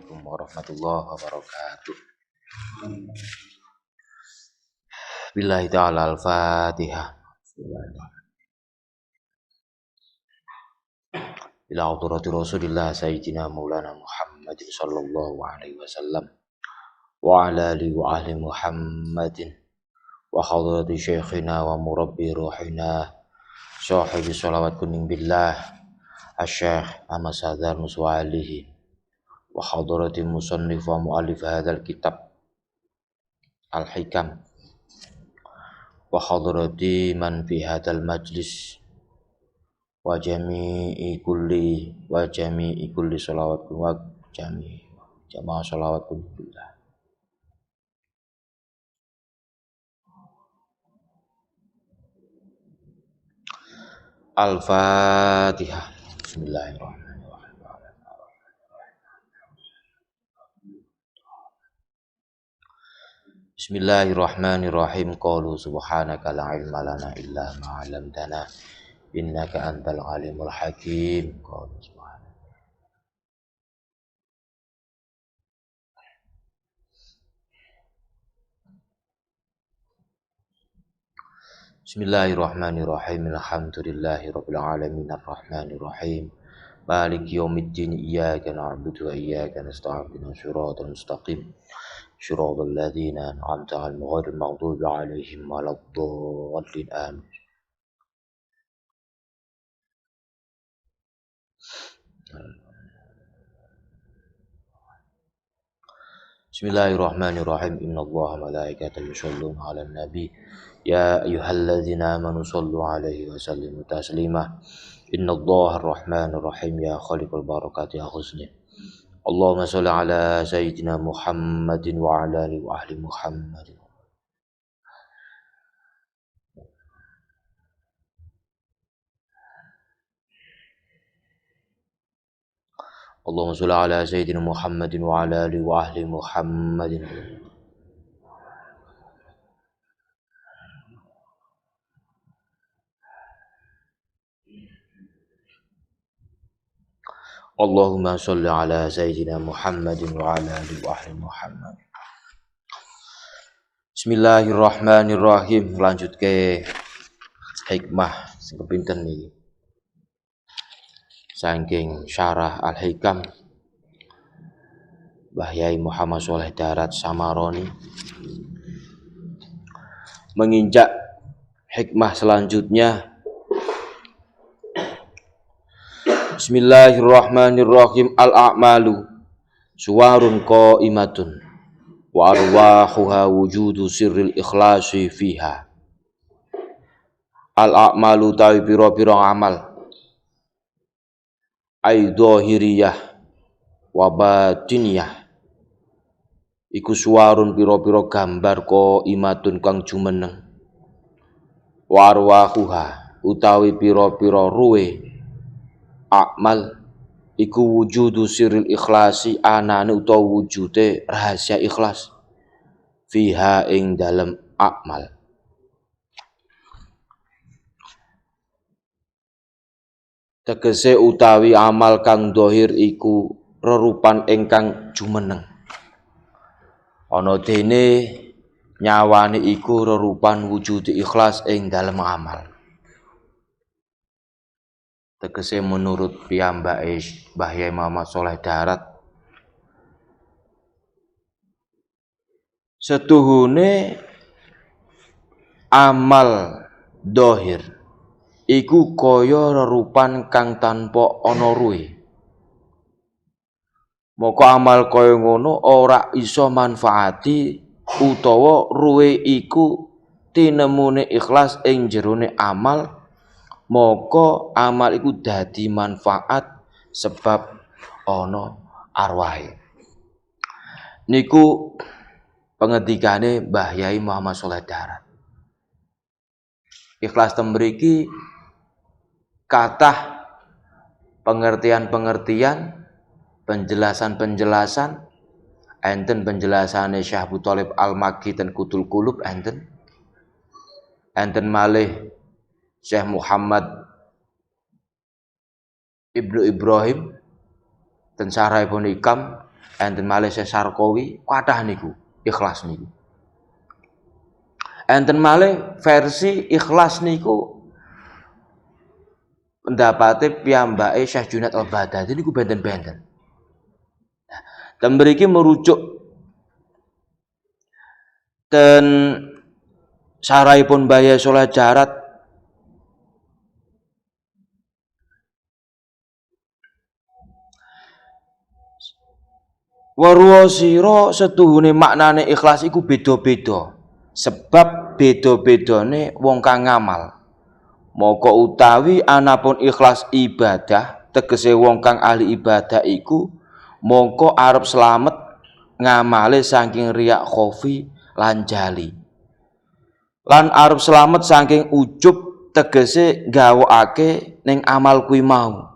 Assalamualaikum warahmatullahi wabarakatuh. Billahi ta'ala al-Fatihah. Ila hadrati Rasulillah Sayyidina Maulana Muhammadin sallallahu alaihi wasallam wa ala alihi wa ahli Muhammadin wa hadrati syekhina wa murabbi ruhina sahibi salawat kuning billah Asy-Syaikh Ahmad Sadar Nuswalihi wa hadrati musannif wa muallif hadzal kitab Al-Hikam wa hadrati man fi hadzal majlis wa jami'i kulli salawat wa jamaah salawat billah. Al-Fatihah. Bismillahirrahmanirrahim. Bismillahirrahmanirrahim. Qalu subhanaka la ilma lana illa ma 'allamtana innaka antal alimul hakim. Qalu subhanaka. Bismillahirrahmanirrahim. Alhamdulillahi rabbil alamin arrahmanir rahim. Maliki yaumiddin iyyaka na'budu wa iyyaka nasta'in shiratal mustaqim. Shiratal ladzina an'amta 'alaihim ghairil maghdubi 'alaihim waladdallin. Amin. Bismillahirrahmanirrahim. Innallaha wa malaikatahu yusholluna 'alan nabi. Ya ayyuhalladzina amanu shollu 'alaihi wa sallimu taslima. Innallaha ar-rahmanur rahim. Ya khaliqal barakati ya husni. Allahumma sholli 'ala sayyidina Muhammadin wa 'ala alihi wa ahli Muhammadin. Allahumma sholli 'ala sayyidina Muhammadin wa 'ala alihi wa ahli Muhammadin. Allahumma sholli 'ala sayyidina Muhammadin wa 'ala alihi wa ahli Muhammad. Bismillahirrahmanirrahim. Lanjut ke hikmah sing kepinten niki. Saking syarah Al-Hikam Mbah Yai Muhammad Sholeh Darat Samaroni menginjak hikmah selanjutnya. Bismillahirrahmanirrahim. Al-a'malu suwarun qa'imatun wa arwahuha wujudu sirril ikhlasi fiha. Al-a'malu tawi pira-pira amal ai dhahiriyah wa batiniyah iku suwarun pira-pira gambar qaimatun kang jumeneng wa arwahuha utawi pira-pira ruwe amal iku wujudu sirril ikhlasi anane utawa wujude rahasia ikhlas fiha ing dalem amal. Tegese utawi amal kang dohir iku rerupan ingkang jumeneng. Ana dene nyawane iku rerupan wujud ikhlas ing dalem amal. Tegese menurut piyambake Mbah Yai Muhammad Sholeh Darat setuhune amal dohir iku kaya rerupan kang tanpa ana ruwe. Moko amal kaya ngono ora iso manfaati utawa ruwe iku tinemune ikhlas ing jerone amal. Moko amal iku dadi manfaat sebab ana arwahe. Niku pengendikane Mbah Yai Muhammad Sholeh Darat. Ikhlas tembriki kathah pengertian-pengertian, penjelasan-penjelasan, enten penjelasane Syekh Abu Thalib Al-Makki ten Kutul Qulub enten malih Syekh Muhammad Ibnu Ibrahim ten Syarahipun Hikam enten malih Sarkowi kathah niku ikhlas niku. Enten malih versi ikhlas niku pendapate piyambake Syekh Junaid Al-Baghdadi niku benten-benten. Dan mriki merujuk ten sarahipun Mbah Soleh Darat weruh sira setuhune maknane ikhlas iku beda-beda. Sebab beda-bedane wong kang ngamal. Moko utawi anapun ikhlas ibadah, tegese wong kang ahli ibadah iku mongko arep slamet ngamale saking riya khofi lan jali. Lan arep slamet saking ujub tegese gawakake ning amal kuwi mau.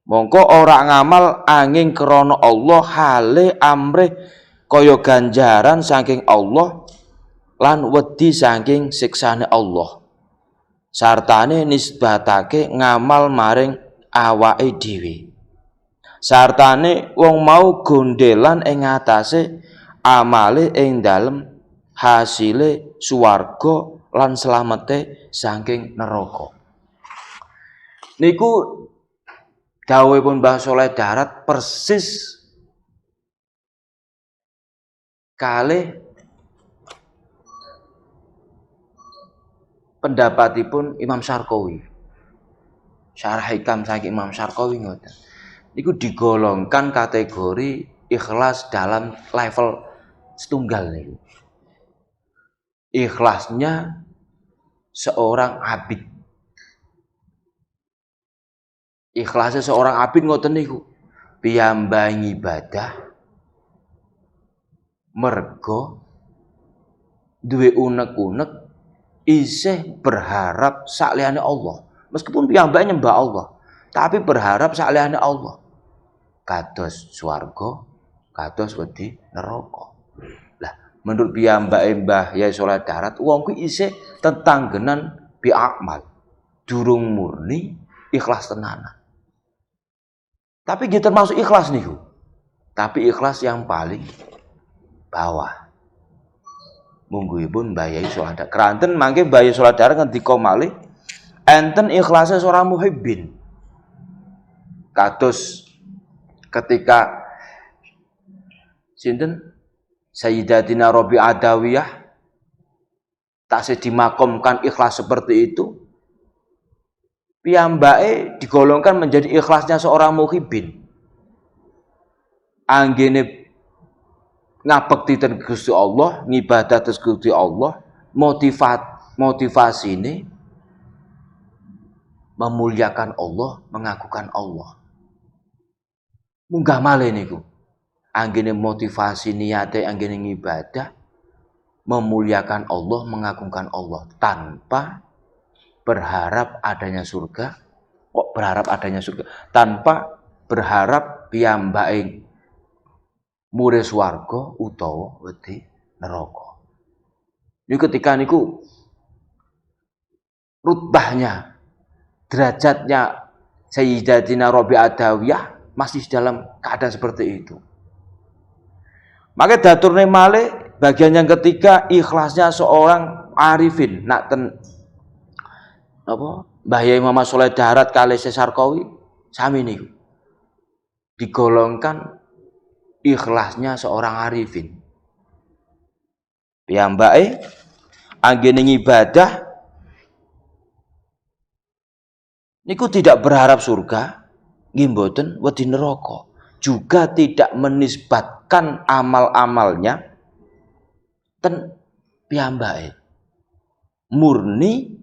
Mongko ora ngamal angin krana Allah hale amrih kaya ganjaran saking Allah lan wedi saking siksane Allah. Sartane nisbatake ngamal maring awake dhewe. Sartane wong mau gondelan ing atase amale ing dalem hasile swarga lan slamete saking neraka. Niku dawuhipun Mbah Soleh Darat persis kalih pendapatipun Imam Sarkowi. Syarah hikam saking Imam Sarkowi ngoten. Niku digolongkan kategori ikhlas dalam level setunggal niku. Ikhlasnya seorang abid. Ikhlasnya seorang abid ngoten niku. Piyambak ibadah mergo duwe unek-unek isih berharap sakliyane Allah. Meskipun piyambak nyembah Allah, tapi berharap sakliyane Allah. Kados swarga, kados wedi neraka. Lah, menurut piyambake Mbah Yai Soleh Darat, wong kuwi isih tetanggenan bi akmal. Durung murni ikhlas tenanan. Tapi gitu termasuk ikhlas niku. Tapi ikhlas yang paling bawah. Mungguhipun Mbah Yai Soleh Darat. Keranten mangke Mbah Yai Soleh Darat ngendika malih enten ikhlasnya seorang muhibbin. Kados ketika sinten Sayyidatina Rabi Adawiyah tasih dimakomkan ikhlas seperti itu, piyambake digolongkan menjadi ikhlasnya seorang muhibbin. Anggene ngabekti ten Gusti Allah, ngibadah ten Gusti Allah, motivasine memuliakan Allah, mengagukan Allah. Munggah malih niku. Anggene motivasi niate anggene ngibadah memuliakan Allah, mengagungkan Allah tanpa berharap adanya surga. Kok berharap adanya surga? Tanpa berharap piyambake mure swarga utawa wedi neraka. Niku ketika niku rutbahnya, derajatnya Sayyidatina Rabi Adawiyah masih dalam keadaan seperti itu. Maka daturne malih bagian yang ketiga ikhlasnya seorang arifin. Nak ten apa? Mbah Yai Muhammad Soleh Darat kalih Sarkowi sami niku. Digolongkan ikhlasnya seorang arifin. Piyambake anggene ibadah niku tidak berharap surga, nggih mboten wedi neraka. Juga tidak menisbatkan amal-amalnya ten piyambake. Murni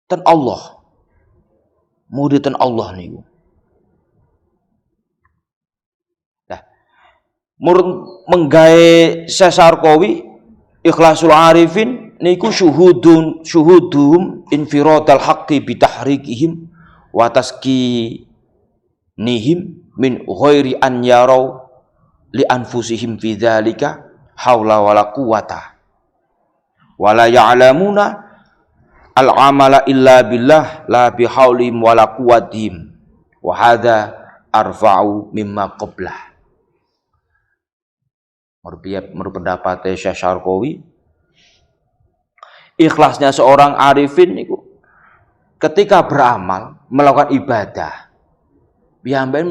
ten Allah. Murni ten Allah niku. Nah, menggawe Syekh Sarkowi Ikhlasul Arifin niku syuhudum infiradal haqqi bitahrikihim wa taskinihim min ghairi an yarau li anfusihim fi dzalika haula wala quwata wala ya'lamuna al-amala illa billah la bihaulihim wala quwwatihim wa hadza arfa'u mimma qablah. Menurut pendapat Syekh Syarqawi, ikhlasnya seorang arifin itu ketika beramal, melakukan ibadah, piyambake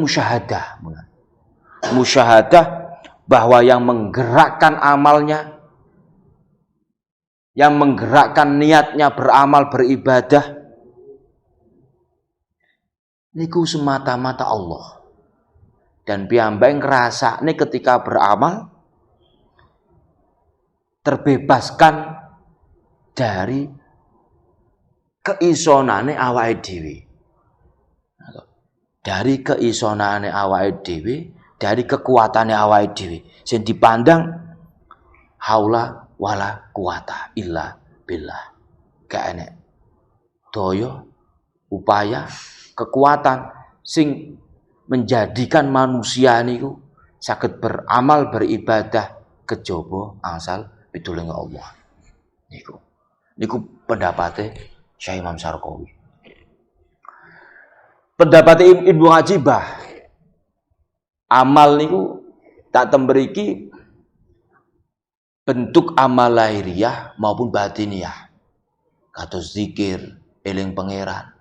musyahadah bahwa yang menggerakkan amalnya, yang menggerakkan niatnya beramal beribadah niku semata-mata Allah. Dan piyambake ngrasakne ketika beramal terbebaskan dari keisonane awake dhewe. Dari keisonane awake dhewe, dari kekuatane awake dhewe sing dipandang haula wala quwata illa billah. Gak enek daya upaya kekuatan sing menjadikan manusia niku saged beramal beribadah kejaba asal pitulunge Allah. Niku pendapatnya Syekh Imam Syarqawi. Pendapatnya Ibnu Ajibah, amal niku tak tembriki bentuk amal lahiriah maupun batiniah. Kados zikir, eling pangeran.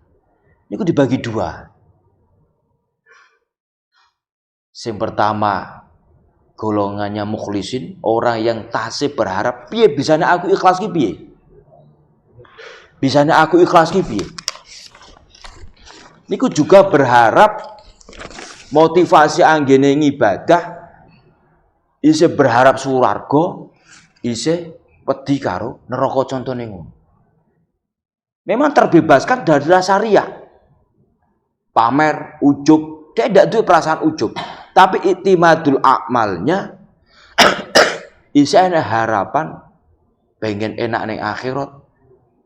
Niku dibagi dua. Yang pertama, golongannya mukhlisin, orang yang tasih berharap piye bisanya aku ikhlas ki piye? Bisanya aku ikhlas ki piye? Niku juga berharap motivasi anggene ngibadah isih berharap swarga, isih wedi karo neraka contone ngono. Memang terbebaskan dari rasa riya. Pamer, ujub, dia tidak duwe perasaan ujub. Tapi iktimadul amalnya isih ana harapan pengen enak ning akhirat,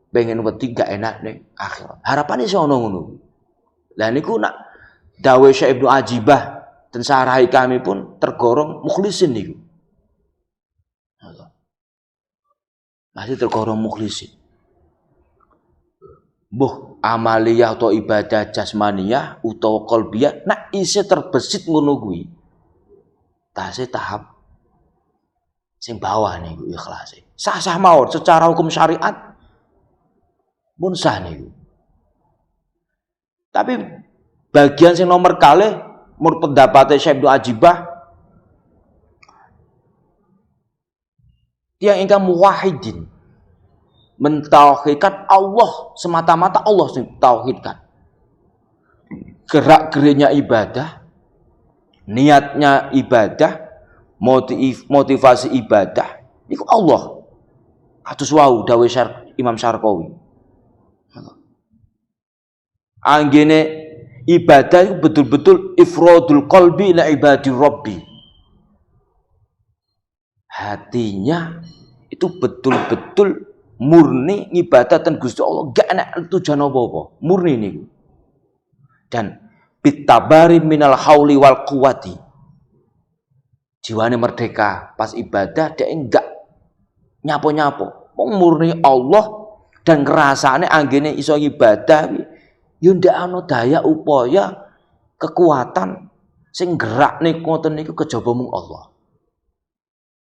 pengen wedi gak enak ning akhirat. Harapane iso ono ngono. Lah niku nak dawuh Syekh Ibnu Ajibah ten sarahi kami pun tergolong mukhlisin niku. Masih tergolong mukhlisin. Mbuh amaliyah atau ibadah jasmaniyah utawa qalbiyah nak isih terbesit ngono kuwi. Tasih tahap sing bawah niku ikhlas. Sah-sah mawon secara hukum syariat pun sah niku. Tapi bagian sing nomor kalih menurut pendapat Syekh Ibnu Ajibah yang ingkang muwahhidin, mentauhidkan Allah semata-mata Allah sing tauhidkan. Gerak-geriknya ibadah, niatnya ibadah, motivasi ibadah niku Allah. Kados wau dawuh Imam Syarqawi. Anggene ibadah itu betul-betul ifradul qalbi ila ibadi rabbi. Hatinya itu betul-betul murni ibadah ten Gusti Allah, gak ana tujuan apa-apa, murni niku. Dan bitabari minal hauli wal quwati. Jiwane merdeka pas ibadah dia enggak nyapo-nyapo, murni Allah dan ngrasane anggene iso ibadah yo ndak ana daya upaya kekuatan sing gerakne ngoten niku kejaba mung Allah.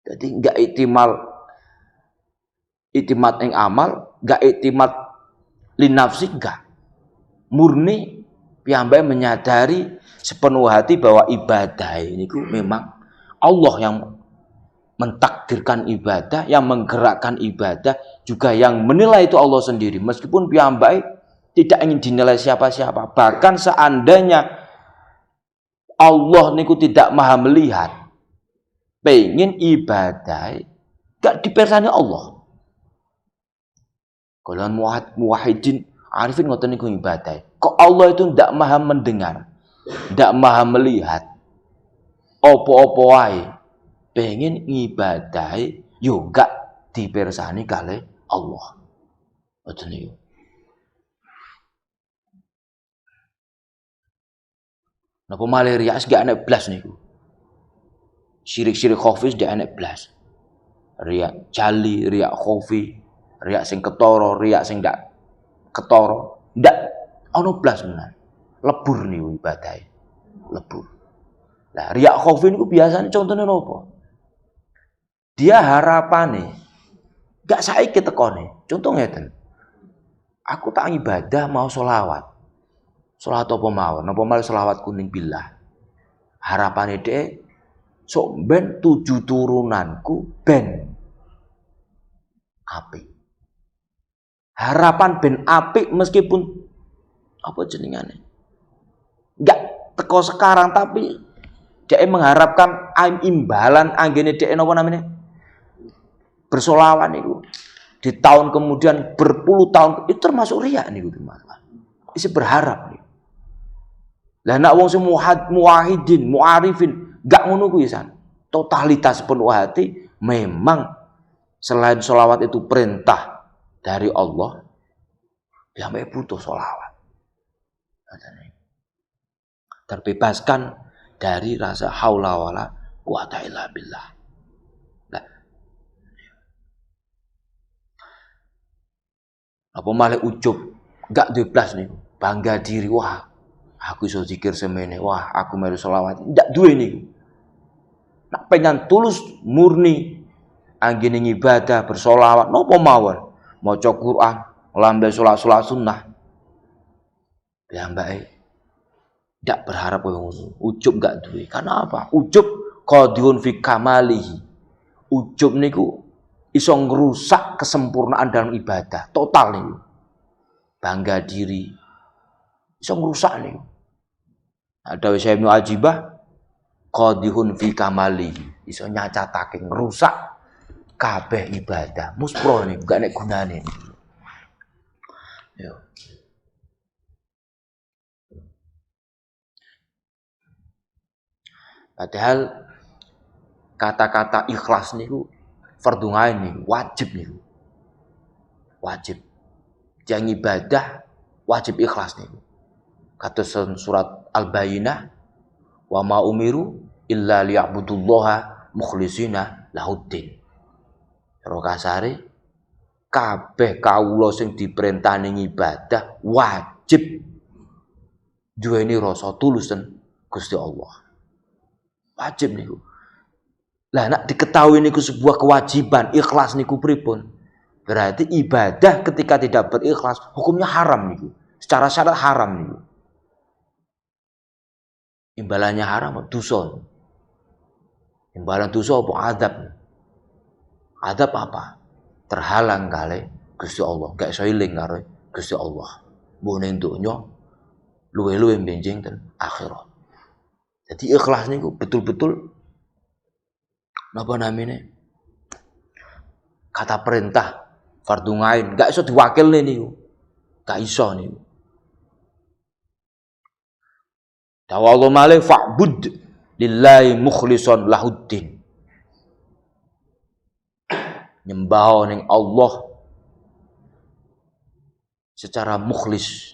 Jadi enggak iktimat ing amal, enggak iktimat linafsi, enggak. Murni piyambake menyadari sepenuh hati bahwa ibadah ini memang Allah yang mentakdirkan ibadah, yang menggerakkan ibadah, juga yang menilai itu Allah sendiri. Meskipun piyambake tidak ingin dinilai siapa-siapa. Bahkan seandainya Allah niku tidak maha melihat, pengen ibadah gak dipersani Allah. Kalau muwahhidin arifin ngoten niku ibadah. Kok Allah itu tidak maha mendengar, tidak maha melihat, opo-opo wae, pengen ibadah yo gak dipersani kali Allah. Ngoten niku. Napa malih riak gak enek blas niku. Syirik-syirik khafi gak enek blas. Riak jali, riak khafi, riak sing ketara, riak sing ndak ketara, ndak ana blas menan. Lebur niku ibadahe. lebu. Lah riya khaufin iku biasane contone napa? Dia harapane gak saiki tekone. Contoh ngeten. Aku tak ibadah mau sholawat. Sholawat apa mawon? Napa malah sholawat kuning billah. Harapane dhek sok ben 7 turunanku ben apik. Harapan ben apik meskipun apa jenengane? Enggak teko sekarang tapi dia mengharapkan imbalan anggene dhek napa namanya? Bersolawat niku. Di tahun kemudian berpuluh tahun itu termasuk riya niku teman-teman. Isi berharap niku. Lah nek wong sing muwahhidin, mu'arifin, gak ngono kuwi san. Totalitas penuh hati memang selain sholawat itu perintah dari Allah, dia butuh sholawat. Terbebaskan dari rasa haula wala quwata illa billah. Nah, apa malah ujub, gak diblas nih, bangga diri, wah aku iso zikir semene, wah aku melu sholawat, ndak duwe niku. Nak pengen tulus murni anggene ibadah bersolawat napa mawon, maca Quran, nglambe salat sunnah. Ya mbake ndak berharap ngono. Ujub gak duwe. Karena apa? Ujub qadiun fi kamalihi. Ujub niku iso ngrusak kesempurnaan dalam ibadah, total niku. Bangga diri iso ngrusak niku. Ada wis Ibnu Ajibah qadihun fi kamalihi, iso nyacatake ngrusak kabeh ibadah. Muspro niku gak nek gunane. Yo. Padahal kata-kata ikhlas niku fardhu ain niku, wajib niku. Wajib. Yang ibadah wajib ikhlas niku. Kata surat Al-Bayyinah, wa ma umiru illa liya'budullaha mukhlishina lahuddin. Karo kasare kabeh kawula sing diperintahne ibadah wajib duweni rasa tulus ten Gusti Allah. Wajib niku. Lah nek diketahui niku sebuah kewajiban, ikhlas niku pripun? Berarti ibadah ketika tidak berikhlas hukumnya haram niku. Secara syarat haram niku. Imbalannya haram, dosa. Imbalan dosa apa? Adab. Adab apa? Terhalang kali Gusti Allah, gak iso eling karo Gusti Allah. Mbok ning donya luwe-luwe benjing ten akhirat. Jadi ikhlas niku betul-betul napa namine? Kata perintah fardhu ain, gak iso diwakilne niku. Gak iso niku. Tawallu malih fa'bud lillahi mukhlishon lahuddin. Nyembah ning Allah secara mukhlis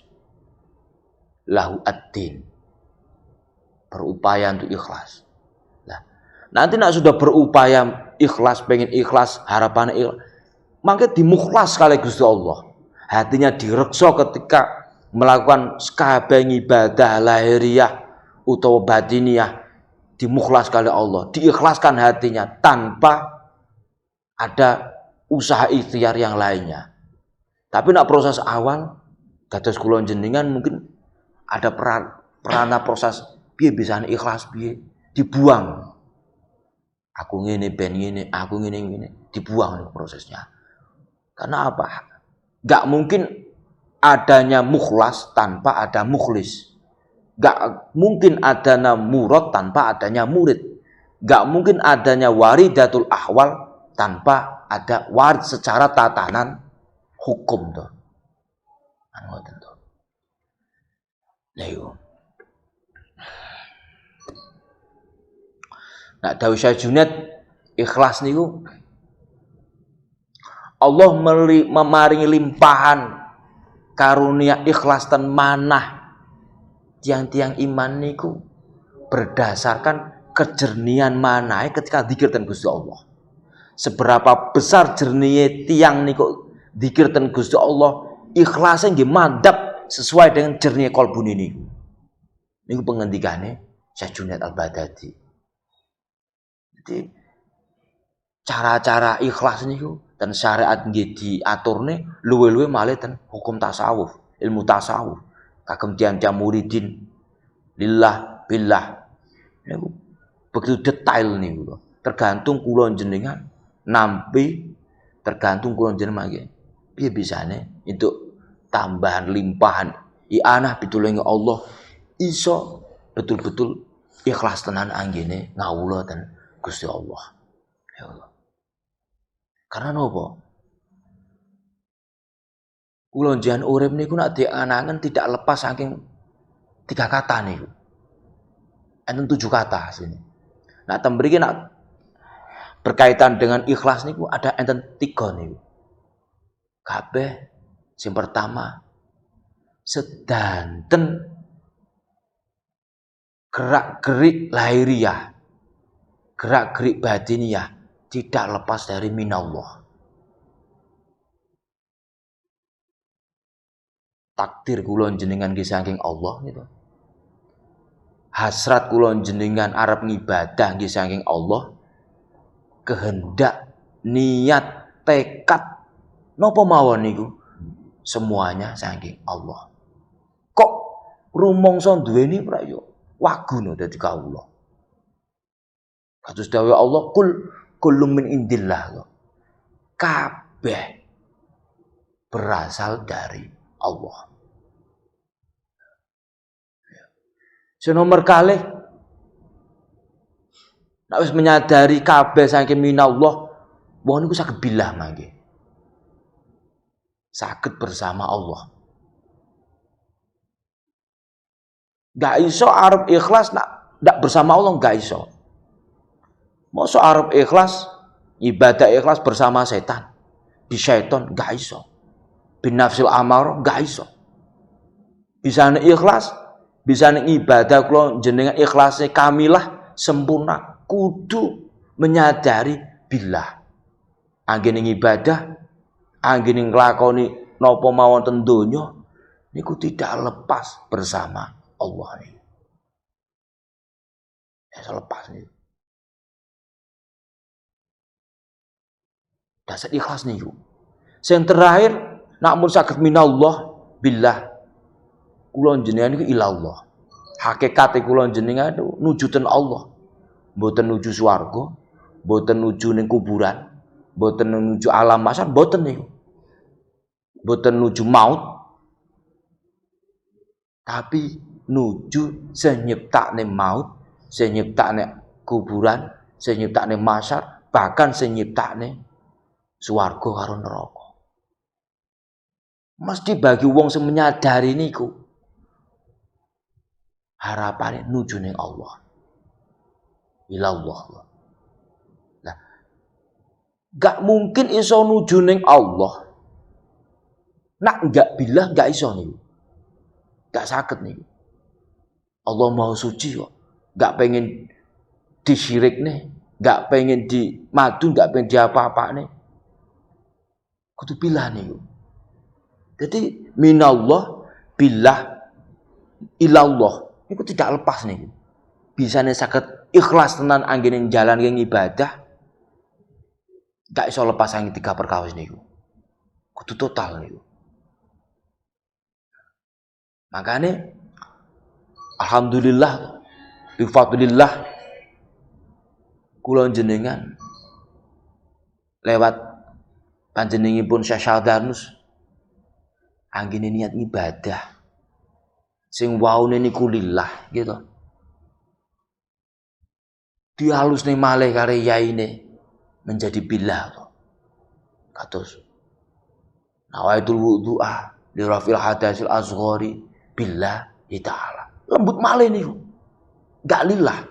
lahu ad-din. Berupaya untuk ikhlas. Nah, nanti nak sudah berupaya ikhlas, pengen ikhlas, harapannya ikhlas, maka dimukhlas kali Gusti Allah. Hatinya direksa ketika melakukan sekabeh ibadah lahiriah utawa batiniah, dimukhlas kali Allah, diikhlaskan hatinya tanpa ada usaha ikhtiar yang lainnya. Tapi nak proses awal kados kula jenengan mungkin ada perana proses piye bisane ikhlas piye dibuang. Aku ngene ben ngene, aku ngene dibuang prosesnya. Karena apa? Gak mungkin adanya mukhlas tanpa ada mukhlis. Gak mungkin adanya murad tanpa adanya murid. Gak mungkin adanya waridatul ahwal tanpa ada warid secara tatanan hukum tuh. Anu tentu. Lah nak dawuh Syekh Junaid ikhlas niku Allah memaringi limpahan karunia ikhlas dan manah tiang-tiang iman niku berdasarkan kejernihan manah ketika zikir ten Gusti Allah. Seberapa besar jernih tiang niku zikir ten Gusti Allah, ikhlasnya nggih mandap sesuai dengan jernih kalbune niku. Niku pengendikane Syekh Junaid Al-Baghdadi. Jadi cara-cara ikhlas niku dan syariat nggih diaturne luwe-luwe malih ten hukum tasawuf, ilmu tasawuf. Kagem tiang-tiang muridin lillah billah. Niku begitu detail niku. Tergantung kula jenengan nampi, tergantung kula jenengan nggih. Piye bisane untuk tambahan limpahan i'anah pitulunge Allah iso betul-betul ikhlas tenan anggene ngawula ten Gusti Allah. Ya Allah. Karena nopo? Kula njenengan urip niku nek dianangen tidak lepas saking 3 kata niku. Enten 7 kata sini. Nah, mriki nak berkaitan dengan ikhlas niku ada enten 3 niku. Kabeh sing pertama sedanten gerak-gerik lahiriah, gerak-gerik batiniah tidak lepas dari minallah. Takdir kula jenengan nggih saking Allah gitu. Hasrat kula jenengan arep ngibadah nggih saking Allah. Kehendak, niat, tekad napa mawon niku semuanya saking Allah. Kok rumangsa duweni ora yo waguna dadi kawula. Kados dawuh Allah kullum min indillah. Kabeh berasal dari Allah. Senomor kalih nek wis menyadari kabeh saking minallah, wong niku saged billah mangke. Saged bersama Allah. Gak iso arep ikhlas ndak bersama Allah, gak iso. Mosok arep ikhlas ibadah ikhlas bersama setan. Di syaiton gak iso. Bin nafsil amar gak iso. Bisane ikhlas, bisane ibadah kula jenengan ikhlasnya kamilah sempurna, kudu menyadari billah. Anggene ibadah, anggene nglakoni napa mawon ten donya niku tidak lepas bersama Allah niku. Ya lepas niku. Dasar ikhlas niku. Sing terakhir nakmun saged minallah billah. Kula jenengan niku ilallah. Hakikate kula jenengan nuju ten Allah. Mboten nuju swarga, mboten nuju ning kuburan, mboten nuju alam mahsyar, mboten niku. Mboten nuju maut. Tapi nuju sing nyiptakne maut, sing nyiptakne kuburan, sing nyiptakne mahsyar, bahkan sing nyiptakne swarga karo neraka. Mesti bagi wong sing menyadari niku harapane nuju ning Allah. Ilallah. Nah, gak mungkin iso nuju ning Allah. Nak gak billah gak iso niku. Gak saged niku. Allah Maha Suci kok. Gak pengen disyirikne, gak pengen di madu, gak pengen di apa-apane. Kudu billah niku. Jadi minallah billah ilallah niku tidak lepas niku. Bisane saged ikhlas tenan anggene jalan ing ibadah. Gak iso lepas saking 3 perkawis niku. Kudu total niku. Makane alhamdulillah bi fadlillah kula jenengan lewat panjenenganipun Syekh Syahdanus anggene niat ibadah sing waune niku lillah gitu. Dihalusne malih kare yaine menjadi billah to. Kados nawaitul wudu'a li rafil hadasil asghari billah ta'ala. Lembut malih niku. Gak lillah.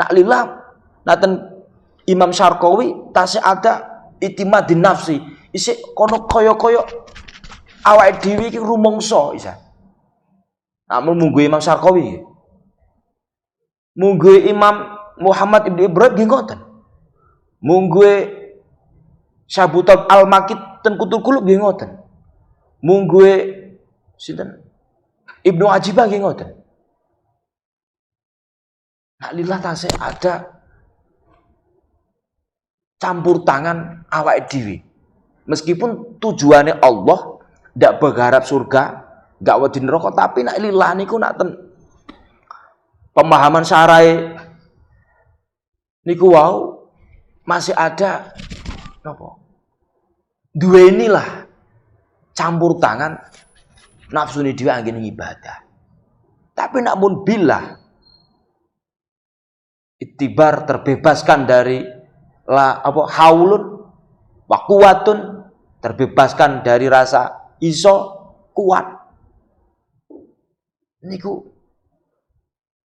Nak lillah naten Imam Syarqawi tasih ada itimadin nafsi. Isih kono kaya-kaya awake dhewe iki rumangsa isa. Namun munggu Imam Syarqawi. Munggu Imam Muhammad Ibn Ibrahim nggih ngoten. Munggu Syabutab Al-Makid ten Kutul Qulub nggih ngoten. Munggu sinten? Ibnu Ajibah nggih ngoten. Nak lillah tasih ada campur tangan awake dhewe. Meskipun tujuannya Allah ndak berharap surga, nggak wedi neraka, tapi nak lillah niku nak pemahaman syar'i niku wau masih ada napa? Duweni lah campur tangan nafsune dhewe anggene ibadah. Tapi nak mun billah ittibar terbebaskan dari haulun wa quwatun, terbebaskan dari rasa iso kuat. Niku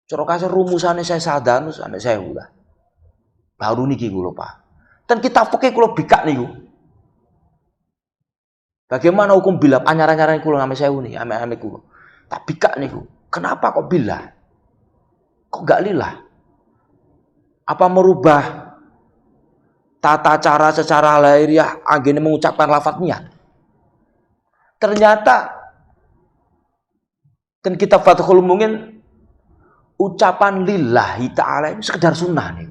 cara kasih rumusane saya sadanus anak saya ulah. Baru niki kula Pak. Dan kita fikih kula bikak niku. Bagaimana hukum billah anyar-anyaran kula ame sewu niki, ame kula. Tak bikak niku. Kenapa kok billah? Kok gak lillah? Apa merubah tata cara secara lahiriah anggene mengucapkan lafaz niat? Ternyata dan kita Fathul mungkin ucapan lillahi ta'ala itu sekedar sunnah nih.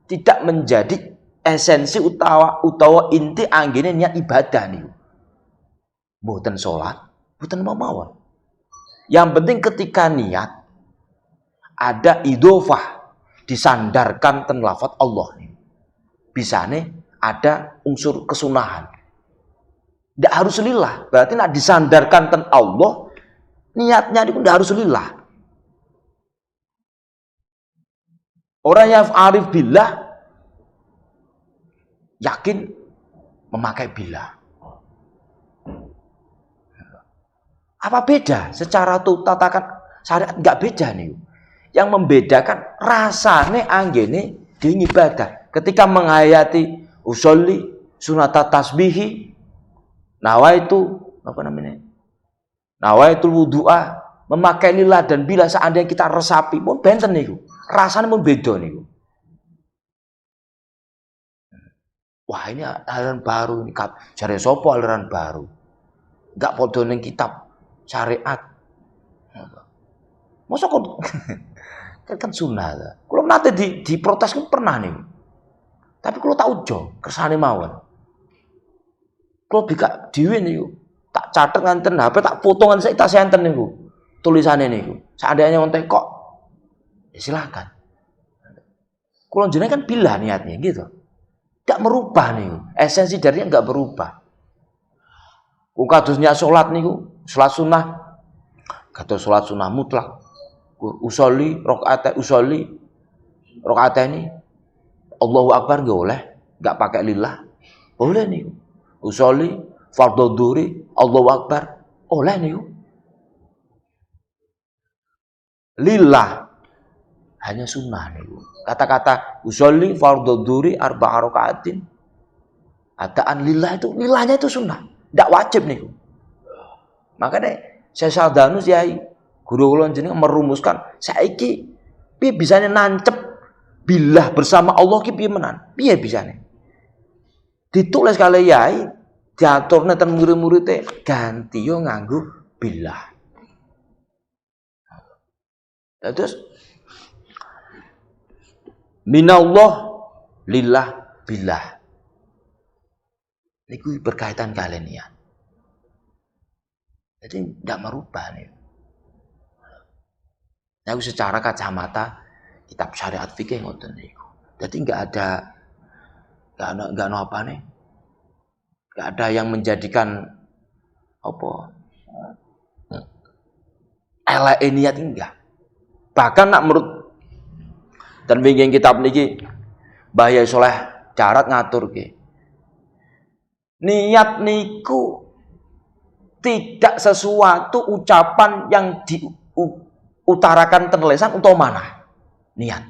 Tidak menjadi esensi utawa inti anggene niat ibadah nih. Mboten salat, mboten mawon. Yang penting ketika niat ada idhofah, disandarkan ten lafaz Allah nih. Bisane ada unsur kesunahan. Tidak harus lillah, berarti nak disandarkan ten Allah, niatnya itu tidak harus lillah. Orang yang arif billah yakin memakai billah. Apa beda? Secara tatakan syariat nggak beda nih. Yang membedakan rasane anggene di ibadah. Ketika menghayati usolli sunata tasbihi, nawaitu apa namanya? Nawaitul wudu'a, memakai lillah dan bila seandainya kita resapi pun benten niku. Rasanya pun beda niku. Wah, ini aliran baru ini. Jare sapa aliran baru? Enggak padha ning kitab syariat. Masa kok kan sunnah. Kalau nanti diprotes kan pernah nih. Tapi kalau tak ujo, kersane mawon. Kalau bika dhewe niku, tak catet nganten HP, tak foto nganten saya tas enten niku. Tulisannya niku. Seandainya wonten kok ya silakan. Kalau jenengan kan billah niatnya gitu. Tidak merubah niku. Esensi darinya enggak berubah. Kadosnya salat niku, salat sunnah. Kados salat sunnah mutlak. Usolli rakaat ini Allahu Akbar nggak boleh, nggak pakai lillah, boleh nih. Usolli fardhu dzuri Allahu Akbar, boleh nih. Lillah hanya sunnah nih. Kata-kata usolli fardhu dzuri arba'a rakaatin, adaan lillah itu lillahnya itu sunnah, nggak wajib nih. Makanya saya sadanus yai guru kula jenengan merumuskan saiki piye bisane nancep billah bersama Allah ki piye menan? Piye bisane? Ditulis kali yai, diaturne ten murid-muride ganti yo nganggo billah. Terus minallah lillah billah. Niku berkaitan kalian ya. Jadi tidak merubah nih. Nah, secara kacamata kitab syariat fikih ngoten niku. Jadi enggak ada apa nih? Enggak ada yang menjadikan apa? Elek niat enggak. Bahkan nak menurut dan wingi kitab niki Mbah Yai Saleh Darat ngaturke. Niat niku tidak sesuatu ucapan yang utarakan terlesan untuk mana? Niat.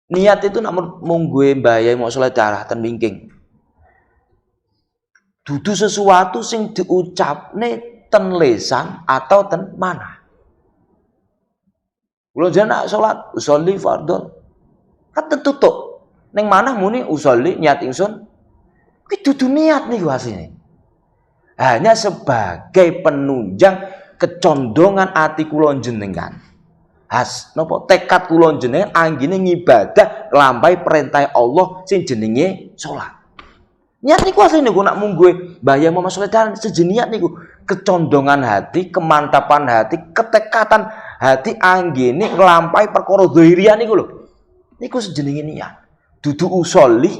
Niat itu namun munggue mbayai mau soleh darah ten wingking. Dudu sesuatu sing diucapne ten lesan atau ten mana. Kalau jana salat usolli fardhon kan tertutup. Neng mana muni usolli niat ingsun. Kuwi dudu niat niku asline. Hanya sebagai penunjang kecondongan hati kula jenengan. napa tekad kula jenengan anggene ngibadah nglampahi perintah Allah sing jenenge salat. Niat niku asline niku nak mung gue Mbah Yai Muhammad Shalih Daran sejeniat niku kecondongan hati, kemantapan hati, ketekatan hati anggene nglampahi perkara zahiriyah niku lho. Niku sejenenge niat. Dudu usolli,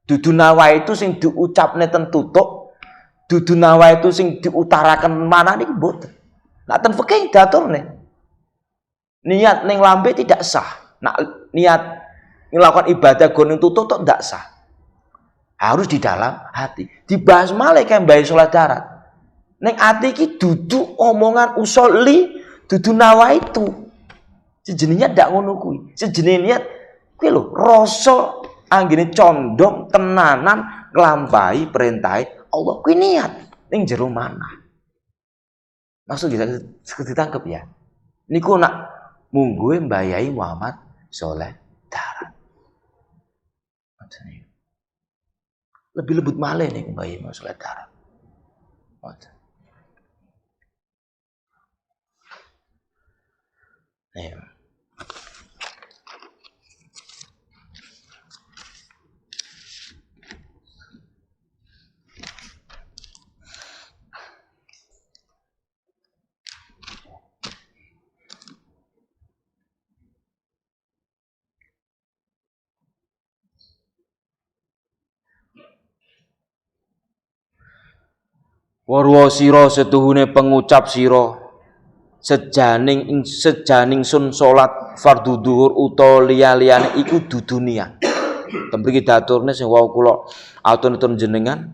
dudu nawa itu sing diucapne ten tutuk, dudu nawa itu sing diutarakan mana niku mboten. Nak ten fikih diaturne. Niat ning lambe tidak sah. Nak niat melakukan ibadah go ning tutuk tok ndak sah. Harus di dalam hati. Dibahas malih kan Mbah Shalih Daran. Ning ati iki dudu omongan usolli, dudu nawa itu. Sejenenge ndak ngono kuwi. Sejenenge niat kuwi lho, rasa anggene condong tenanan nglampahi perintah Allah kuwi niat ning jero manah. Maksud bisa ditangkep ya. Niku nak mungguhe Mbah Yai Muhammad Shalih Daran. Lebih lembut malih nih Mbah Yai Muhammad Shalih Daran. Warwa sira setuhune pengucap sira sejaning sun salat fardhu dhuhur utawa liya-liyane iku dudu niat. Temriki daturne sing wau kula atur-atur jenengan.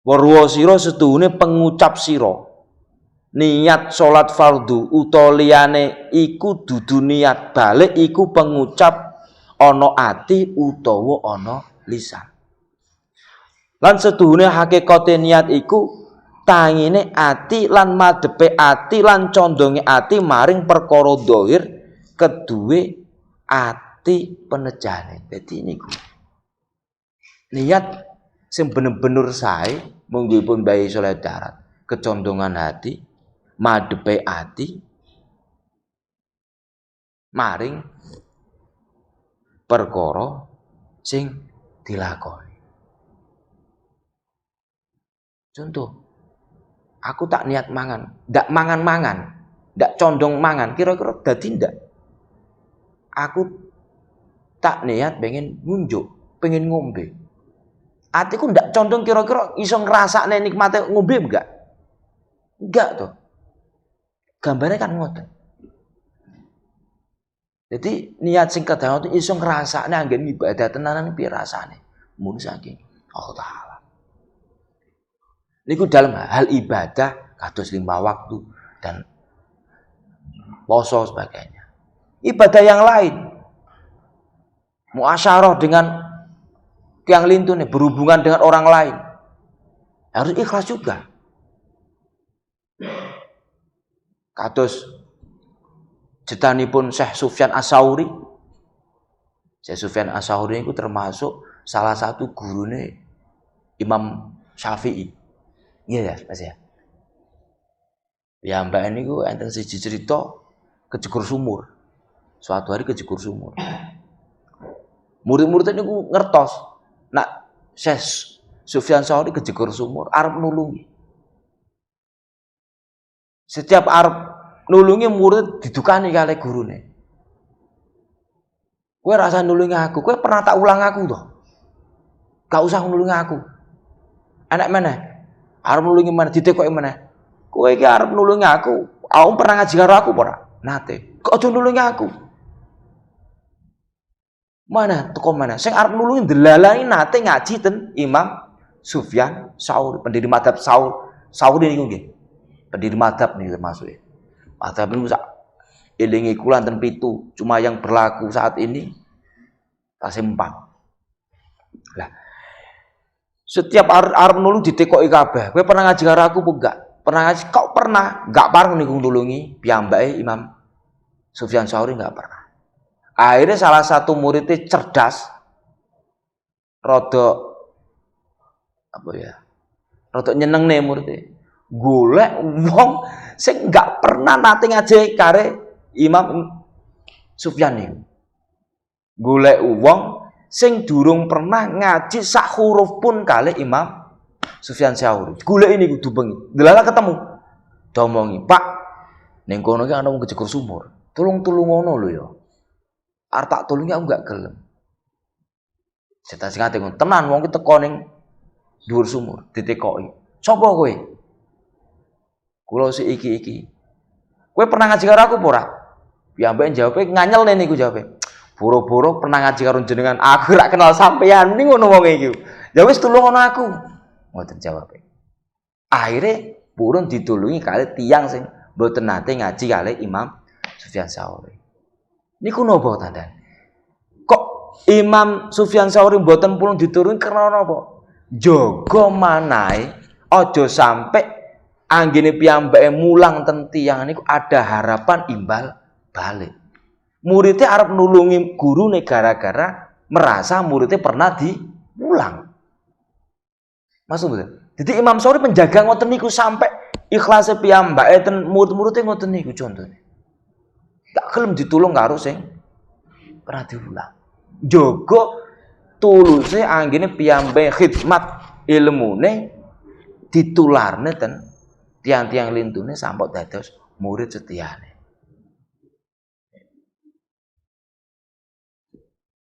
Warwa sira setuhune pengucap sira niat salat fardhu utawa liyane iku dudu niat, balik iku pengucap ana ati utawa ana lisan. Lan setuhune hakikate niat iku tangine ati lan madhepe ati lan condonge ati maring perkara dhahir keduwe ati penejane. Dadi niku niat sing bener-bener sae mungguhipun Mbah Yai Shalih Daran, kecondongan hati, madhepe ati maring perkara sing dilakoni. Contoh, aku tak niat mangan, ndak mangan-mangan, ndak condong mangan, kira-kira dadi ndak? Aku tak niat pengen ngunjuk, pengen ngombe. Atiku ndak condong kira-kira iso ngrasakne nikmate ngombe enggak? Enggak toh. Gambarnya kan ngoten. Jadi niat sing kadang iso ngrasakne anggen ibadah tenanan piye rasane. Mun saking Allah Ta'ala. Niku dalam hal ibadah kados 5 waktu dan poso sebagainya. Ibadah yang lain, muasyarah dengan tiang lintune, berhubungan dengan orang lain, harus ikhlas juga. Kados jetanipun Syekh Sufyan Ats-Tsauri. Syekh Sufyan Ats-Tsauri itu termasuk salah satu gurune Imam Syafi'i. Iya ya, Mas ya. Ya mbak ini ku enten siji cerita kejegur sumur. Suatu hari kejegur sumur. Murid-murid ini ku ngertos. Nak Syekh Sufyan Ats-Tsauri kejegur sumur, arep nulungi. Setiap arep nulungi murid didukani kali gurune. Kowe rasa nulungi aku, kowe pernah tak ulang aku toh. Gak usah nulungi aku. Anak mana? Arep nulungi mana? Ditekoki mana? Kowe iki arep nulungi aku. Aku pernah ngaji karo aku ora? Nate. Kok aja nulungi aku? Mana? Teko mana? Sing arep nulungi delalani nate ngaji ten Imam Sufyan Ats-Tsauri, pendiri madzhab Tsauri niku nggih. Pendiri madzhab niku termasuk. Madzhab niku sak elingi kula ten 7, cuma yang berlaku saat ini tasih 4. Lah setiap arep nulung ditekoki kabeh. Kowe pernah ngaji karo aku apa enggak? Pernah ngaji? Kok pernah? Enggak pareng niku nulungi piyambake Imam Sufyan Ats-Tsauri enggak pernah. Akhirnya salah satu muridnya cerdas, rada apa ya? Rada nyenengne muridnya. golek wong sing gak pernah nate ngaji kare Imam Sufyan niku. Golek wong sing durung pernah ngaji sak huruf pun kali Imam Sufyan Tsauri. Golek ini kudu bengi. Delala ketemu. Domongi, "Pak, ning kono iki ana wong kejegur sumur. Tulung-tulung ngono lho ya. Arep tak tulungi aku gak gelem." Cetak sing ate ngono, tenan wong ki teko ning dhuwur sumur, ditekoki. "Sopo kowe?" "Kula si iki." "Kowe pernah ngaji karo aku apa ora?" Piyambake jawabe nganyelne niku jawabe. "Boro-boro pernah ngaji karo jenengan, aku ora kenal sampean." Ning ngono wong iki. "Ya wis tulungono aku." Ngoten jawabe. Akhire purun ditulungi kali tiyang sing mboten nate ngaji kali Imam Sufyan Tsauri. Niku napa tandane? Kok Imam Sufyan Tsauri mboten purun ditulungi karena napa? Jaga manahe aja sampe anggene piyambake mulang ten tiyang niku ada harapan imbal balik. Muridnya arep nulungi gurune gara-gara merasa muridnya pernah diulang. Maksud betul. Jadi Imam Tsauri penjaga ngoten niku sampai ikhlase piyambake ten murid-muridé ngoten niku contone. Gak gelem ditulung karo sing pernah diulang. Jaga tuluse anggene piyambake khidmat ilmune ditularne ten tiang-tiang lintune sampai dados murid setiane.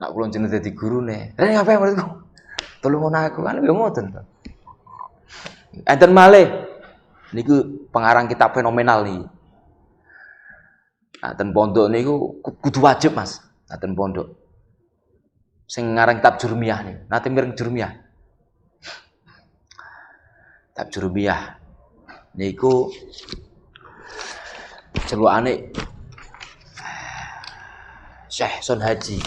Nak kula jeneng dadi gurune. "Rene ngapain muridku? Tulungono aku." Kan yo ngoten to. Enten malih niku pengarang kitab fenomenal nih. Enten pondok niku kudu wajib, Mas. Enten pondok. Sing ngarang kitab Jurmiyah nih. Nate mireng Jurmiyah. Kitab Jurmiyah niku celukane Syekh Son Haji.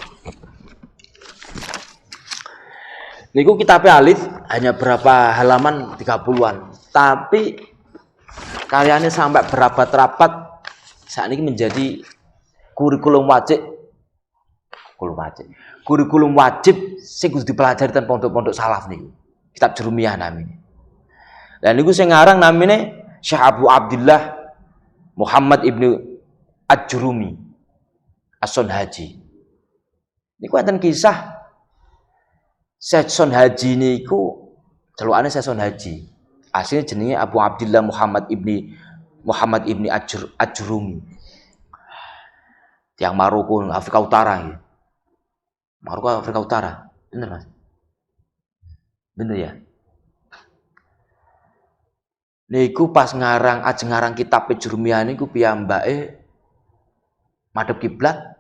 Niku kitabnya alif hanya berapa halaman 30-an. Tapi karyanya sampai berapa terapat saat ini menjadi kurikulum wajib. Kurikulum wajib sing kudu dipelajari ten pondok-pondok salaf niku. Kitab Jurmiyah namine. Dan niku sing ngarang namine Syekh Abu Abdullah Muhammad ibnu Ajrumi As-Son Haji. Niku enten kisah Syekh Son Haji niku celukane Syekh Son Haji. Asline jenenge Abu Abdullah Muhammad ibni Ajrumi. Tiang Maroko, Afrika Utara ya. Maroko Afrika Utara. Bener, Mas? Bener ya? Niku pas ajeng ngarang kitab Jurmiyah niku piyambake madhep kiblat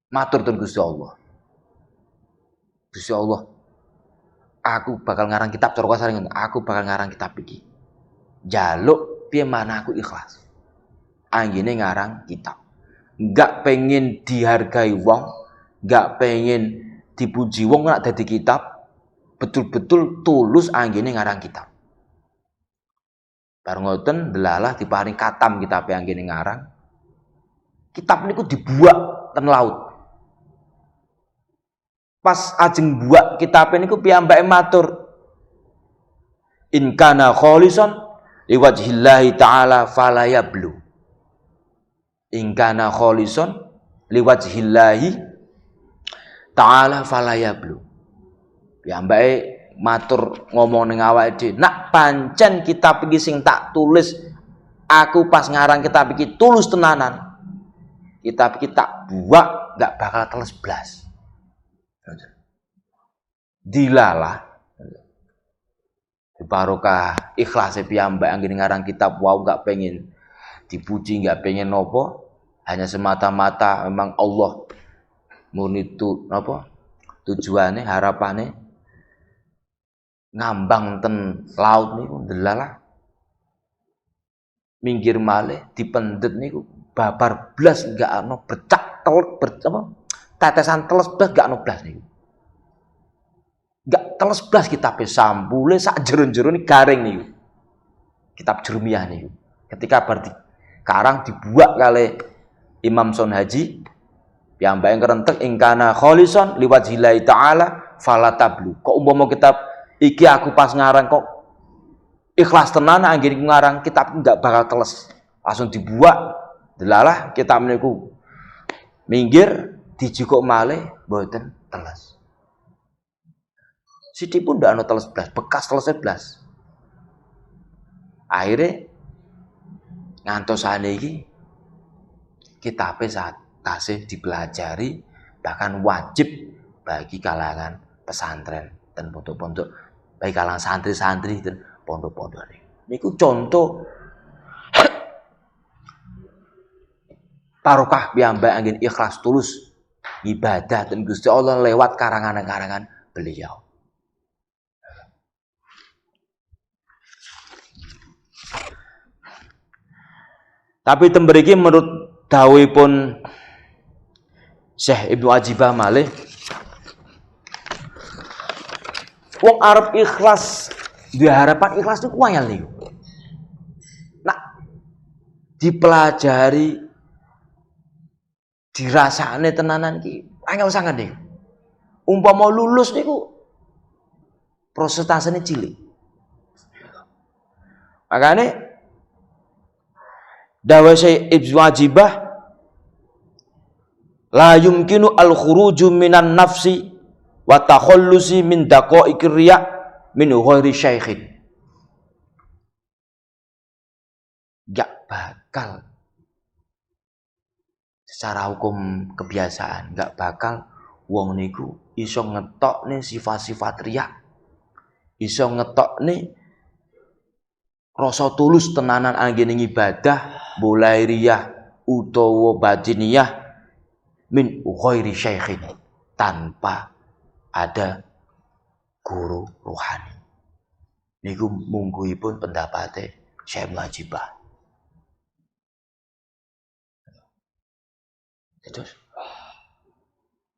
matur ten Gusti Allah. Gusti Allah, aku bakal ngarang kitab cara kasar ngene. Aku bakal ngarang kitab iki. Jaluk piye mana aku ikhlas. Anggene ngarang kitab. Enggak pengen dihargai wong, enggak pengen dipuji wong nek dadi kitab. Betul-betul tulus anggene ngarang kitab. Bar ngoten delalah diparing katam kitab anggene ngarang. Kitab niku dibuak ten laut. Pas ajeng buak kitab niku piyambake matur, "In kana kholisan liwajhillahi ta'ala fala yablu." In kana kholisan liwajhillahi ta'ala fala yablu. Piyambake matur ngomong ning awake dhewe, "Nak pancen kitab iki sing tak tulis, aku pas ngarang kitab iki tulus tenanan. Kitab iki tak buak gak bakal teles blas." Dilalah barokah ikhlase piyambak anggene ngarang kitab wau gak pengen dipuji, gak pengen nopo, hanya semata-mata memang Allah murni itu nopo tujuane harapane ngambang ten laut niku dilalah minggir malih dipendet niku babar blas gak ono bercak tetesan teles blas gak ono blas niku. Gak teles blas kitabe sambule sak jero-jero ni garing niku. Kitab Jurmiyah niku. Ketika bar dikarang dibuak kali Imam Son Haji, piyambake kerentek ingkana kholisan liwajhillahi ta'ala fala tablu. Kok umpama kitab iki aku pas ngarang kok ikhlas tenan anggere ngarang kitab enggak bakal teles. Langsung dibuat delalah kitab niku minggir dijukuk malih mboten teles. Sithik pun ndak ana teles blas, bekas teles blas. Akhirnya ngantosane iki kitabe saat tasih dipelajari bahkan wajib bagi kalangan pesantren dan pondok-pondok, bagi kalangan santri-santri dan pondok-pondok niku contoh barokah piyambak anggen ikhlas tulus ibadah dan Gusti Allah lewat karangan-karangan beliau. Tapi tembriki menurut dawuhipun Syekh Ibnu Ajibah malih wong arep ikhlas, diharapan ikhlas niku wayal niku. Nah, dipelajari dirasane tenanan iki angel sangat niku. Umpama lulus niku prosentasenya cilik. Makanya dawuh Syekh Ibnu Ajibah la yumkinu al-khuruju minan nafsi wa takhallusi min daqaiqir riya min ghairi syaikhin. Gak bakal secara hukum kebiasaan gak bakal wong niku iso ngetokne sifat-sifat riya, iso ngetokne rasa tulus tenanan anggene ibadah mulai riyah utawa batiniyah min ghairi syaikhin tanpa ada guru rohani. Niku mungguhipun pendapate Syekh Ajibah. Terus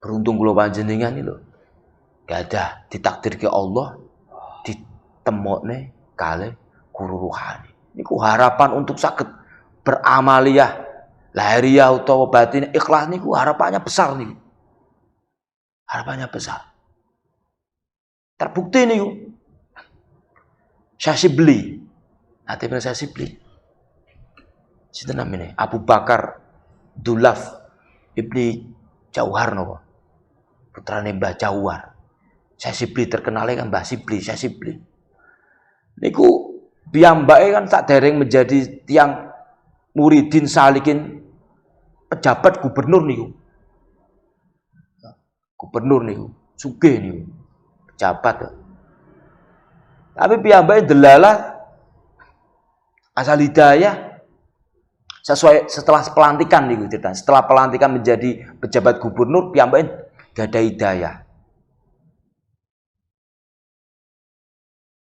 beruntung kula panjenengan iki lho. Gadah ditakdirke Allah ditemokne kalih guru rohani. Niku harapan untuk saged beramaliyah lahiriah utawa batin ikhlas niku harapannya besar niku. Harapannya besar. Terbukti niku. Syazibli. Ate ben Syazibli. Sinten namine? Abu Bakar Dulaf Ibni Jauhar napa? Putrane Mbah Jauhar. Syazibli terkenal kan Mbah Sibli, Syazibli. Niku piyambake kan sadereng menjadi tiang muridin salikin pejabat gubernur niku. Gubernur niku, sugih niku. Pejabat. Tapi piyambake delalah asal hidayah sesuai setelah pelantikan niku cerita. Setelah pelantikan menjadi pejabat gubernur piyambake gadah hidayah.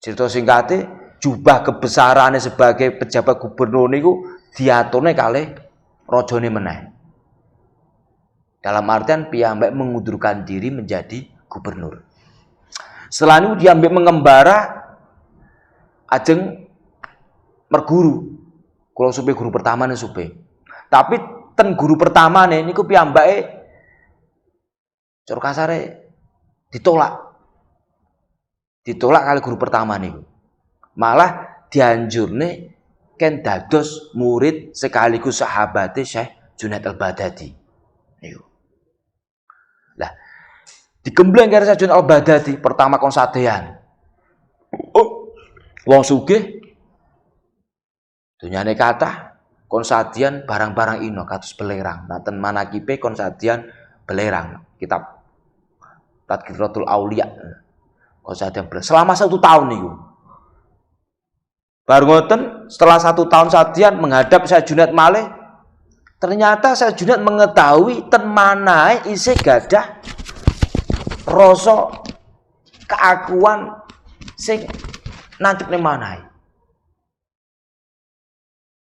Cerita singkate jubah kebesarannya sebagai pejabat gubernur niku diaturne kalih rajane meneh. Dalam artian piyambak mengundurkan diri menjadi gubernur. Setelah itu diambil mengembara ajeng merguru. Kalau supe guru pertama nih supe. Tapi ten guru pertama nih niku piyambake cor kasare ditolak. Ditolak kali guru pertama niku. Malah dianjurne ken dados murid sekaligus sahabate Syekh Junaid Al-Baghdadi. Niku. Lah, digembleng karo Syekh Junaid Al-Baghdadi pertama kon sadean. Oh, wong sugih dunyane kathah kon sadean barang-barang ino kados belerang. Naten manakibe kon sadean belerang. Kitab Tadkiratul Auliya. Kon sadean belerang selama 1 tahun niku. Bar ngoten setelah 1 tahun sadean menghadap Syekh Junaid malih, ternyata Syekh Junaid mengetahui ten manahe isih gadah rasa keakuan sing nancepne manahe.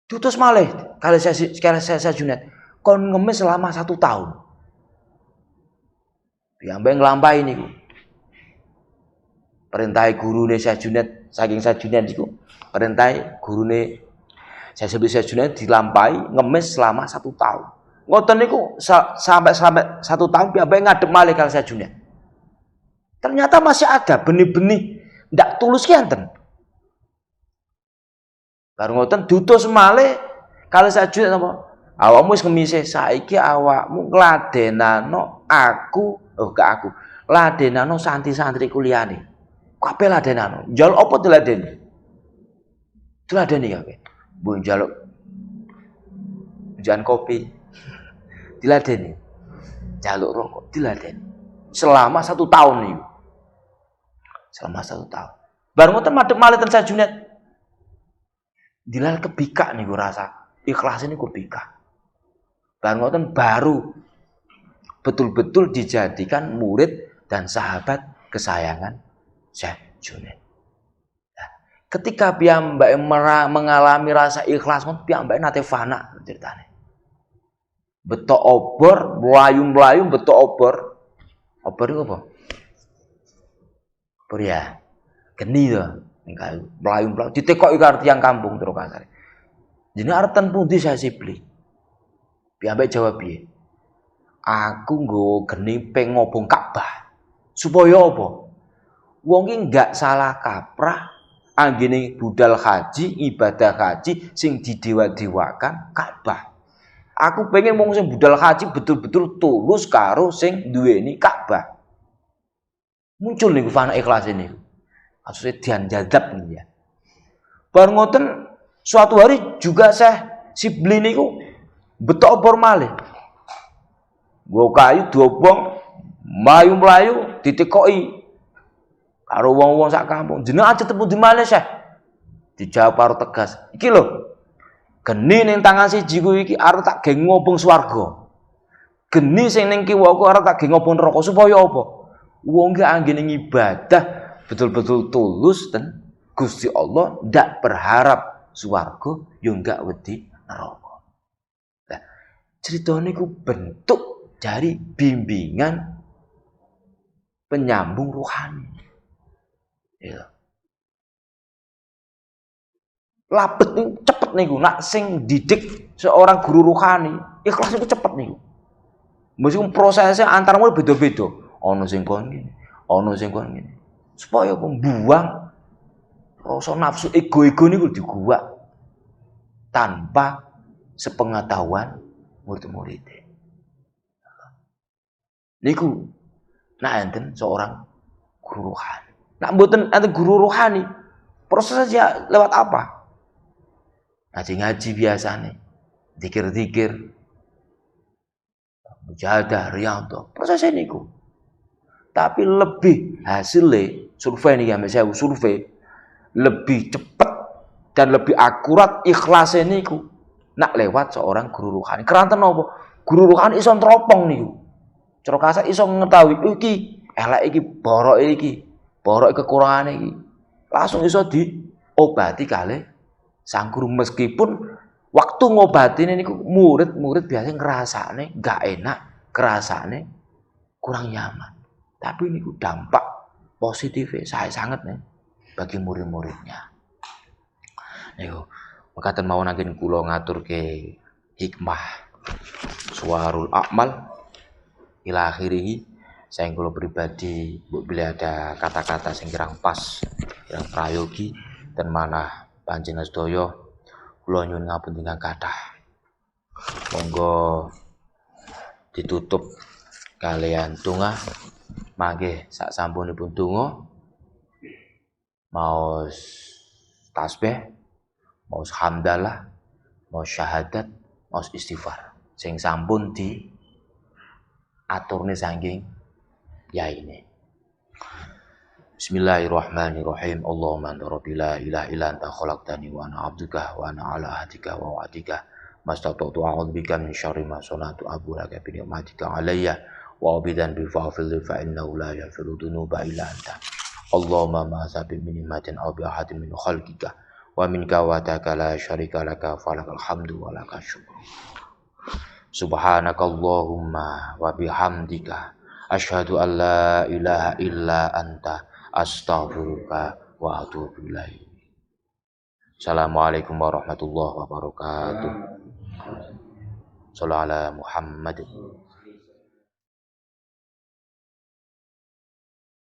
Diutus malih kali saya Junaid kon ngemis selama 1 tahun. Piyambake nglampahi niku. Perintah gurune Syekh Junaid saking Syekh Junaid niku, perintah gurune Syekh Junaid dilampahi ngemis selama 1 tahun. Ngoten niku sampai 1 tahun piyambake ngadep malih kali Syekh Junaid. Ternyata masih ada benih-benih ndak tulus ki enten. Bar ngoten dutus malih kalih sajud napa? Awakmu wis ngemisih saiki awakmu ngladenano aku, gak aku. Ladenano santri-santriku liyane. Kabeh ladenano. Njaluk apa diladeni? Diladeni kabeh. Mbok njaluk jan kopi. Diladeni. Njaluk rokok diladeni. Selama 1 tahun niku. Selama 1 tahun. Bar ngoten madhep malih ten sajunet. Dilal kebikak niku rasa. Ikhlas niku kebikak. Bar ngoten baru betul-betul dijadikan murid dan sahabat kesayangan Syekh Junaid. Nah, ketika piyambake mengalami rasa ikhlas, piyambake nate fana ceritane. Betok obor, mlayu-mlayu betok obor. Obor itu apa? Obor ya. Geni to, ning kayu. Mlayu-mlayu ditekoki karo tiyang kampung terus kasare. Jenenge arep ten pundi Syekh Sibli? Piyambake jawab piye? Aku nggo geni peng ngobong Ka'bah. Supaya apa? Wong ki enggak salah kaprah anggene budal haji, ibadah haji sing didewa-dewakan Ka'bah. Aku pengen wong sing budal haji betul-betul tulus karo sing duweni Ka'bah. Muncul niku fana ikhlas ini. Maksudnya dian jadab nih ya. Bar ngoten suatu hari juga Syekh Sibli niku betok obor malih. Nggo kayu diobong mlayu-mlayu ditekoki karo wong-wong sak kampung. Jeneng aja tepu di malih Syekh. Dijawab karo tegas. Iki lho. Geni ning tangan siji ku iki arep tak ge ngobong swarga. Geni sing ning kiwa ku arep tak ge ngobong neraka supaya apa? Wong ki anggene ibadah betul-betul tulus dan Gusti Allah ndak berharap swarga yo enggak wedi neraka. Nah, cerita niku bentuk dari bimbingan penyambung rohani. Ya. Lapet nih cepet niku nak sing didik seorang guru rohani, ikhlas niku cepet niku. Meskipun prosesnya antar mulai beda-beda. Ono sing kon ngene, ono sing kon ngene. Supaya membuang rasa nafsu ego-ego niku diguwak tanpa sepengetahuan murid-murid. Niku nak enten seorang guru rohani. Nak mboten enten guru rohani, prosesnya lewat apa? Ngaji-ngaji biasane, zikir-zikir, mujahadah, riyadhah, prosesnya niku. Tapi lebih hasilnya survei nih ya, saya survei lebih cepat dan lebih akurat ikhlasnya niku nak lewat seorang guru rohani. Keranten apa? Guru rohani iso nteropong niku. Cara kasar iso ngetahui iki elek iki, borok kekurangan iki. Langsung iso diobati kalih sang guru meskipun waktu ngobatin niku murid-murid biasa ngerasane gak enak, kerasane kurang nyaman. Tapi niku dampak positif saya sangat nih bagi murid-muridnya. Niku mekaten mawon anggen kula ngaturke hikmah Suwarul A'mal ila akhirih. Saya kula pribadi bila ada kata-kata sing kirang pas, kirang prayogi dan manah panjenengan sedaya kula nyuwun ngapunten kathah. Monggo ditutup kalian donga. Mangke sak sampunipun donga maos tasbih, maos hamdalah, maos syahadat, maos istighfar sing sampun di aturne saking yaine. Bismillahirrahmanirrahim. Allahumma anta rabbi la ilaha illa anta khalaqtani wa ana 'abduka wa ana 'ala ahdika wa wa'dika mastata'tu a'udzu bika min syarri ma sana'tu abu laka bi ni'matika 'alayya wa abidan bi fa'fil fa innahu la yaghfiru dzunuba illa anta. Allahumma ma sabi min ni'matin aw bi ahadin min khalqika wa minka wa ta'ala la syarika laka falakal hamdu wa lakal syukru. Subhanakallahumma wa bihamdika asyhadu an la ilaha illa anta astaghfiruka wa atubu ilaik. Assalamualaikum warahmatullahi wabarakatuh. Shallallahu ala Muhammad.